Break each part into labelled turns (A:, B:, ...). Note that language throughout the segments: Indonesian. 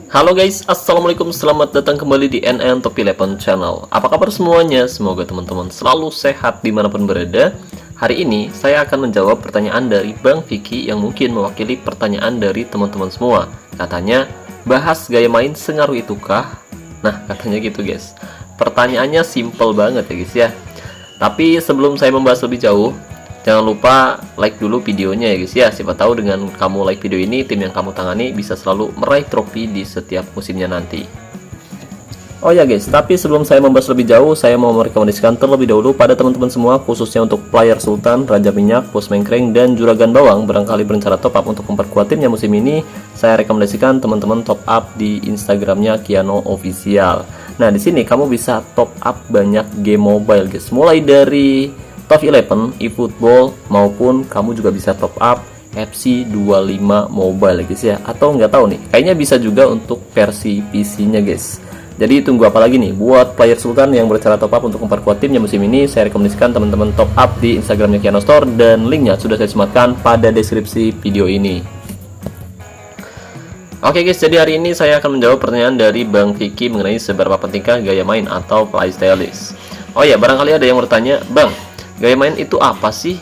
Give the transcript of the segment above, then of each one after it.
A: Halo guys, assalamualaikum, selamat datang kembali di NN Top 11 Channel. Apa kabar semuanya? Semoga teman-teman selalu sehat dimanapun berada. Hari ini saya akan menjawab pertanyaan dari Bang Vicky yang mungkin mewakili pertanyaan dari teman-teman semua. Katanya, bahas gaya main sengaruh itukah? Nah, katanya gitu guys. Pertanyaannya simple banget ya guys ya. Tapi sebelum saya membahas lebih jauh, jangan lupa like dulu videonya ya guys ya. Siapa tahu dengan kamu like video ini, tim yang kamu tangani bisa selalu meraih trofi di setiap musimnya nanti. Oh ya guys, tapi sebelum saya membahas lebih jauh, saya mau merekomendasikan terlebih dahulu pada teman-teman semua, khususnya untuk player Sultan, Raja Minyak, Bos Mengkreng, dan Juragan Bawang. Barangkali berencana top up untuk memperkuat timnya musim ini, saya rekomendasikan teman-teman top up di Instagramnya Kiano Official. Nah, di sini kamu bisa top up banyak game mobile guys, mulai dari Top 11, eFootball, maupun kamu juga bisa top up FC25 Mobile guys ya. Atau nggak tahu nih, kayaknya bisa juga untuk versi PC-nya guys. Jadi tunggu apa lagi nih buat player Sultan yang berencana top up untuk memperkuat timnya musim ini. Saya rekomendasikan teman-teman top up di Instagramnya Kiano Store, dan linknya sudah saya sematkan pada deskripsi video ini. Oke guys, jadi hari ini saya akan menjawab pertanyaan dari Bang Vicky mengenai seberapa pentingkah gaya main atau playstylist. Oh ya, barangkali ada yang bertanya, Bang, gaya main itu apa sih?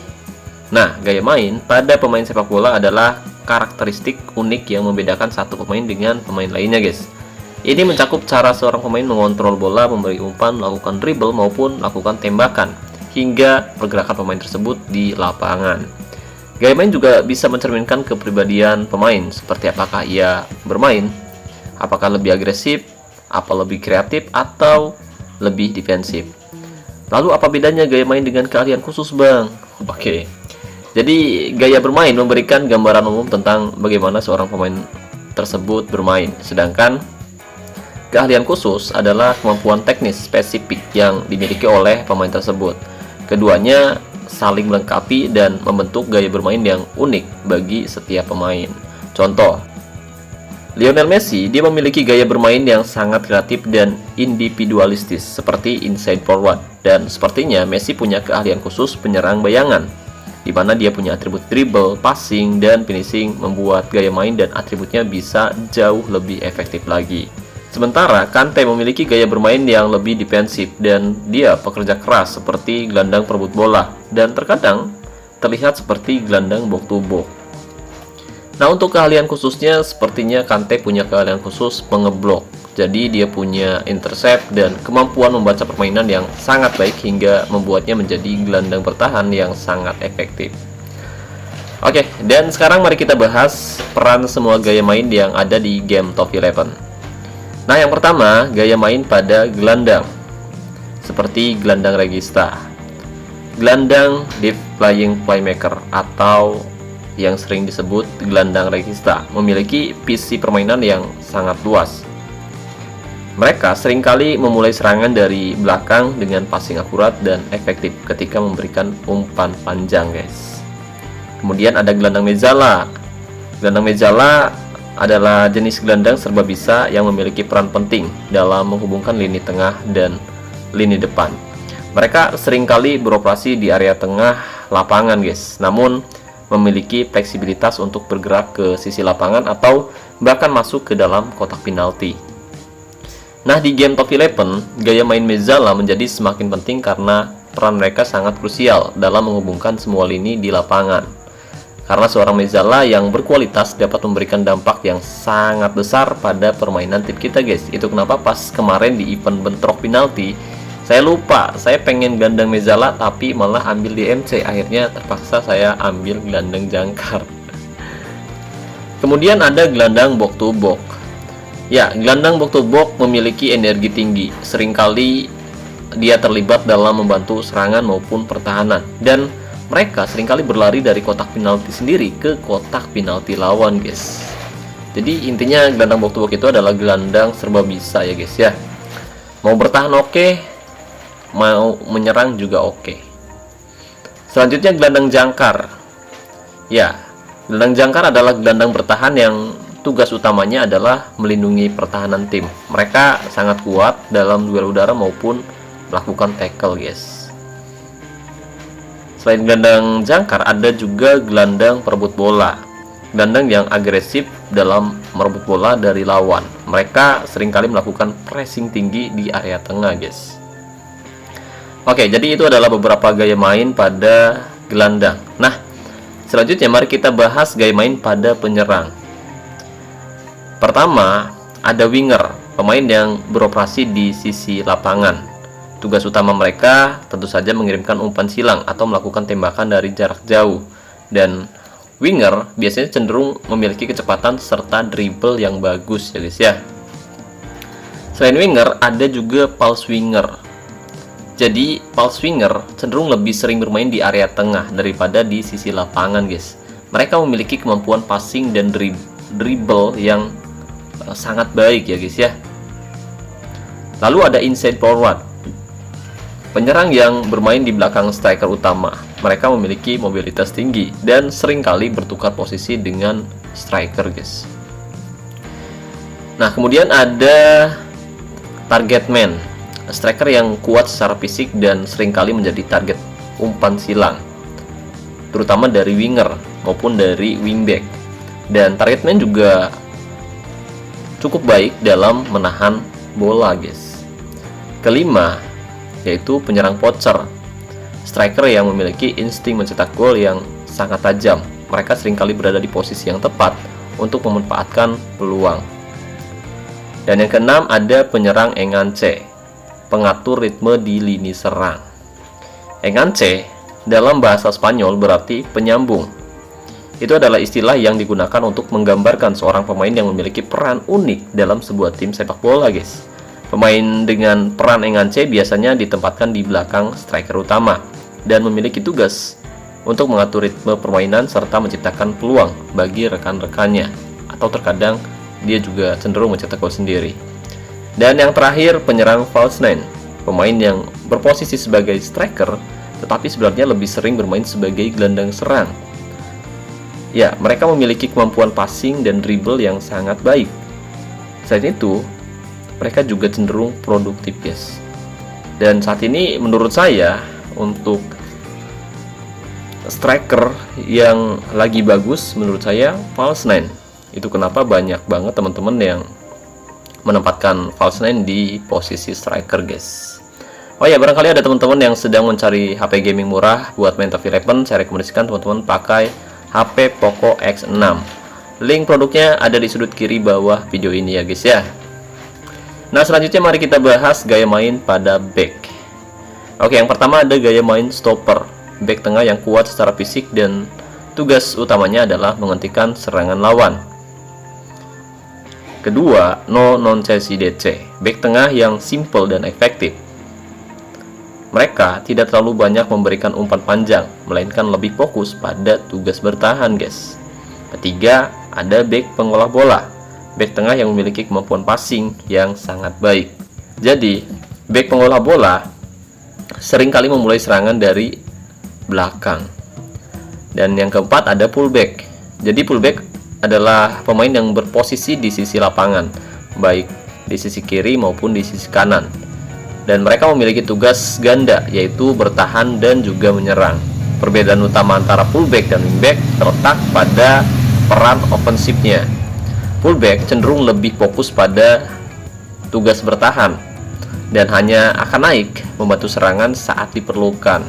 A: Nah, gaya main pada pemain sepak bola adalah karakteristik unik yang membedakan satu pemain dengan pemain lainnya guys. Ini mencakup cara seorang pemain mengontrol bola, memberi umpan, melakukan dribble, maupun melakukan tembakan, hingga pergerakan pemain tersebut di lapangan. Gaya main juga bisa mencerminkan kepribadian pemain, seperti apakah ia bermain, apakah lebih agresif, apa lebih kreatif, atau lebih defensif. Lalu apa bedanya gaya main dengan keahlian khusus, Bang? Oke. Jadi gaya bermain memberikan gambaran umum tentang bagaimana seorang pemain tersebut bermain, sedangkan keahlian khusus adalah kemampuan teknis spesifik yang dimiliki oleh pemain tersebut. Keduanya saling melengkapi dan membentuk gaya bermain yang unik bagi setiap pemain. Contoh, Lionel Messi, dia memiliki gaya bermain yang sangat kreatif dan individualistis seperti inside forward, dan sepertinya Messi punya keahlian khusus penyerang bayangan, di mana dia punya atribut dribble, passing, dan finishing, membuat gaya main dan atributnya bisa jauh lebih efektif lagi. Sementara Kante memiliki gaya bermain yang lebih defensif, dan dia pekerja keras seperti gelandang perebut bola, dan terkadang terlihat seperti gelandang box to box. Nah, untuk keahlian khususnya, sepertinya Kante punya keahlian khusus pengeblok. Jadi dia punya intercept dan kemampuan membaca permainan yang sangat baik hingga membuatnya menjadi gelandang bertahan yang sangat efektif. Oke, dan sekarang mari kita bahas peran semua gaya main yang ada di game Top 11. Nah, yang pertama, gaya main pada gelandang, seperti gelandang regista, gelandang deep lying playmaker, atau yang sering disebut gelandang regista, memiliki visi permainan yang sangat luas. Mereka seringkali memulai serangan dari belakang dengan passing akurat dan efektif ketika memberikan umpan panjang guys. Kemudian ada gelandang mezzala. Gelandang mezzala adalah jenis gelandang serba bisa yang memiliki peran penting dalam menghubungkan lini tengah dan lini depan. Mereka seringkali beroperasi di area tengah lapangan guys, namun memiliki fleksibilitas untuk bergerak ke sisi lapangan atau bahkan masuk ke dalam kotak penalti. Nah, di game Top 11, gaya main mezzala menjadi semakin penting karena peran mereka sangat krusial dalam menghubungkan semua lini di lapangan. Karena seorang mezzala yang berkualitas dapat memberikan dampak yang sangat besar pada permainan tim kita guys. Itu kenapa pas kemarin di event bentrok penalti, saya lupa, saya pengen gelandang mezzala tapi malah ambil di MC. Akhirnya terpaksa saya ambil gelandang jangkar. Kemudian ada gelandang box to box. Ya, gelandang box to box memiliki energi tinggi. Seringkali dia terlibat dalam membantu serangan maupun pertahanan, dan mereka seringkali berlari dari kotak penalti sendiri ke kotak penalti lawan guys. Jadi intinya gelandang box to box itu adalah gelandang serba bisa ya guys ya. Mau bertahan oke, mau menyerang juga oke. Selanjutnya gelandang jangkar. Ya, gelandang jangkar adalah gelandang bertahan yang tugas utamanya adalah melindungi pertahanan tim. Mereka sangat kuat dalam duel udara maupun melakukan tackle guys. Selain gelandang jangkar, ada juga gelandang perebut bola. gelandang yang agresif dalam merebut bola dari lawan. Mereka seringkali melakukan pressing tinggi di area tengah, guys. Oke, jadi itu adalah beberapa gaya main pada gelandang. Nah, selanjutnya mari kita bahas gaya main pada penyerang. Pertama, ada winger, pemain yang beroperasi di sisi lapangan. Tugas utama mereka tentu saja mengirimkan umpan silang atau melakukan tembakan dari jarak jauh. Dan winger biasanya cenderung memiliki kecepatan serta dribble yang bagus, ya guys ya. Selain winger, ada juga false winger. Jadi false winger cenderung lebih sering bermain di area tengah daripada di sisi lapangan, guys. Mereka memiliki kemampuan passing dan dribble yang sangat baik, ya guys ya. Lalu ada inside forward, penyerang yang bermain di belakang striker utama. Mereka memiliki mobilitas tinggi dan seringkali bertukar posisi dengan striker, guys. Nah, kemudian ada target man, striker yang kuat secara fisik dan seringkali menjadi target umpan silang, terutama dari winger maupun dari wingback. Dan target man juga cukup baik dalam menahan bola, guys. Kelima, yaitu penyerang poacher, striker yang memiliki insting mencetak gol yang sangat tajam. Mereka seringkali berada di posisi yang tepat untuk memanfaatkan peluang. Dan yang keenam, ada penyerang enganche, pengatur ritme di lini serang. Enganche dalam bahasa Spanyol berarti penyambung. Itu adalah istilah yang digunakan untuk menggambarkan seorang pemain yang memiliki peran unik dalam sebuah tim sepak bola, guys. Pemain dengan peran enganche biasanya ditempatkan di belakang striker utama dan memiliki tugas untuk mengatur ritme permainan serta menciptakan peluang bagi rekan-rekannya, atau terkadang dia juga cenderung mencetak gol sendiri. Dan yang terakhir, penyerang false nine, pemain yang berposisi sebagai striker tetapi sebenarnya lebih sering bermain sebagai gelandang serang. Ya, mereka memiliki kemampuan passing dan dribble yang sangat baik. Selain itu, mereka juga cenderung produktif, guys. Dan saat ini menurut saya untuk striker yang lagi bagus menurut saya false nine. Itu kenapa banyak banget teman-teman yang menempatkan false nine di posisi striker, guys. Oh ya, barangkali ada teman-teman yang sedang mencari HP gaming murah buat main Top 11, saya rekomendasikan teman-teman pakai HP Poco X6. Link produknya ada di sudut kiri bawah video ini ya, guys ya. Nah, selanjutnya mari kita bahas gaya main pada back. Oke, yang pertama ada gaya main stopper, back tengah yang kuat secara fisik dan tugas utamanya adalah menghentikan serangan lawan. Kedua, no nonsense DC, back tengah yang simple dan efektif. Mereka tidak terlalu banyak memberikan umpan panjang, melainkan lebih fokus pada tugas bertahan, guys. Ketiga, ada back pengolah bola, back tengah yang memiliki kemampuan passing yang sangat baik. Jadi, back pengolah bola seringkali memulai serangan dari belakang. Dan yang keempat ada fullback. Jadi fullback adalah pemain yang berposisi di sisi lapangan, baik di sisi kiri maupun di sisi kanan. Dan mereka memiliki tugas ganda, yaitu bertahan dan juga menyerang. Perbedaan utama antara fullback dan wingback terletak pada peran ofensifnya. Fullback cenderung lebih fokus pada tugas bertahan dan hanya akan naik membantu serangan saat diperlukan.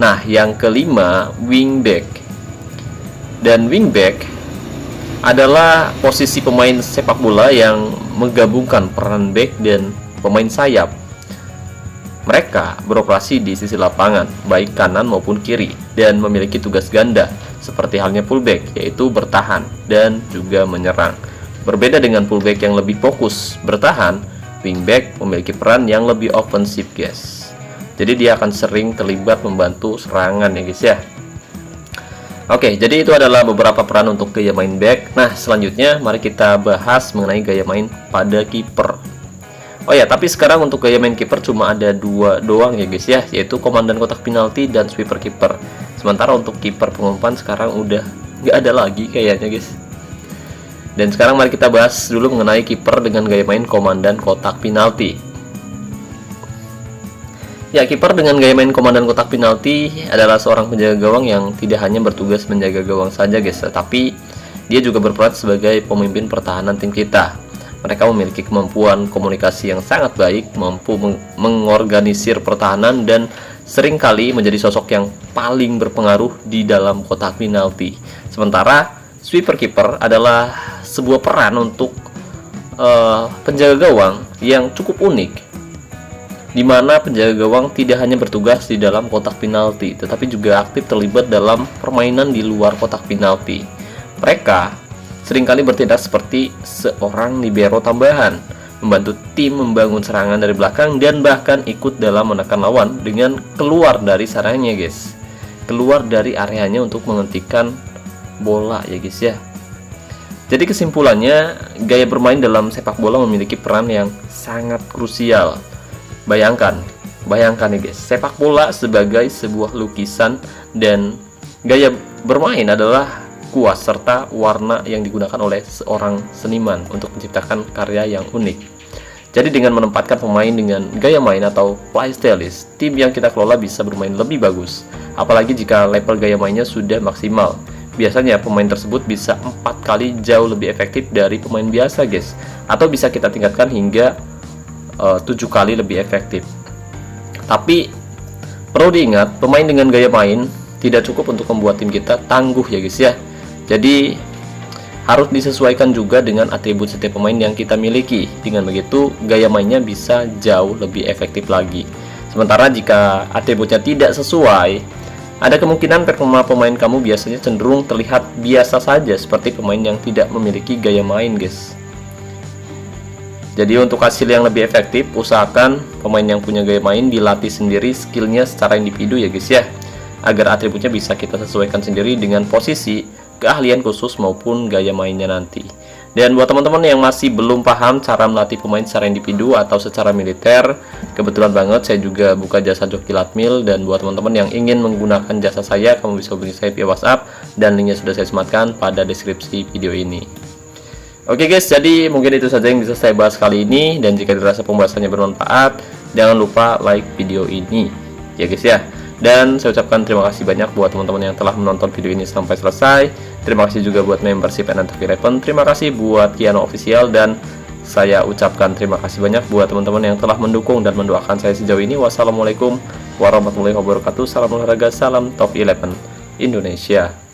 A: Nah, yang kelima, wingback. Dan wingback adalah posisi pemain sepak bola yang menggabungkan peran back dan pemain sayap. Mereka beroperasi di sisi lapangan, baik kanan maupun kiri, dan memiliki tugas ganda, seperti halnya fullback, yaitu bertahan dan juga menyerang. Berbeda dengan fullback yang lebih fokus bertahan, wingback memiliki peran yang lebih ofensif, guys. Jadi dia akan sering terlibat membantu serangan ya, guys ya. Oke, jadi itu adalah beberapa peran untuk gaya main back. Nah, selanjutnya mari kita bahas mengenai gaya main pada kiper. Oh ya, tapi sekarang untuk gaya main kiper cuma ada dua doang ya, guys ya, yaitu komandan kotak penalti dan sweeper kiper. Sementara untuk kiper pengumpan sekarang udah nggak ada lagi kayaknya, guys. Dan sekarang mari kita bahas dulu mengenai kiper dengan gaya main komandan kotak penalti. Ya, kiper dengan gaya main komandan kotak penalti adalah seorang penjaga gawang yang tidak hanya bertugas menjaga gawang saja, guys, tetapi dia juga berperan sebagai pemimpin pertahanan tim kita. Mereka memiliki kemampuan komunikasi yang sangat baik, mampu mengorganisir pertahanan, dan seringkali menjadi sosok yang paling berpengaruh di dalam kotak penalti. Sementara sweeper keeper adalah sebuah peran untuk penjaga gawang yang cukup unik, di mana penjaga gawang tidak hanya bertugas di dalam kotak penalti, tetapi juga aktif terlibat dalam permainan di luar kotak penalti. Mereka seringkali bertindak seperti seorang libero tambahan, membantu tim membangun serangan dari belakang, dan bahkan ikut dalam menekan lawan dengan keluar dari sarangnya, guys. Keluar dari areanya untuk menghentikan bola, ya guys ya. Jadi kesimpulannya, gaya bermain dalam sepak bola memiliki peran yang sangat krusial. Bayangkan nih guys, sepak bola sebagai sebuah lukisan, dan gaya bermain adalah kuas serta warna yang digunakan oleh seorang seniman untuk menciptakan karya yang unik. Jadi dengan menempatkan pemain dengan gaya main atau playstylist, tim yang kita kelola bisa bermain lebih bagus. Apalagi jika level gaya mainnya sudah maksimal. Biasanya pemain tersebut bisa 4 kali jauh lebih efektif dari pemain biasa, guys. Atau bisa kita tingkatkan hingga 7 kali lebih efektif. Tapi perlu diingat, pemain dengan gaya main tidak cukup untuk membuat tim kita tangguh, ya guys ya. Jadi harus disesuaikan juga dengan atribut setiap pemain yang kita miliki. Dengan begitu, gaya mainnya bisa jauh lebih efektif lagi. Sementara jika atributnya tidak sesuai, ada kemungkinan performa pemain kamu biasanya cenderung terlihat biasa saja, seperti pemain yang tidak memiliki gaya main, guys. Jadi untuk hasil yang lebih efektif, usahakan pemain yang punya gaya main dilatih sendiri skillnya secara individu, ya guys ya, agar atributnya bisa kita sesuaikan sendiri dengan posisi, keahlian khusus maupun gaya mainnya nanti. Dan buat teman-teman yang masih belum paham cara melatih pemain secara individu atau secara militer, kebetulan banget saya juga buka jasa joki latmil, dan buat teman-teman yang ingin menggunakan jasa saya, kamu bisa hubungi saya via WhatsApp, dan linknya sudah saya sematkan pada deskripsi video ini. Oke guys, jadi mungkin itu saja yang bisa saya bahas kali ini, dan jika dirasa pembahasannya bermanfaat, jangan lupa like video ini, ya guys ya. Dan saya ucapkan terima kasih banyak buat teman-teman yang telah menonton video ini sampai selesai. Terima kasih juga buat membership N11. Terima kasih buat Kiano Official, dan saya ucapkan terima kasih banyak buat teman-teman yang telah mendukung dan mendoakan saya sejauh ini. Wassalamualaikum warahmatullahi wabarakatuh. Salam olahraga, salam Top 11 Indonesia.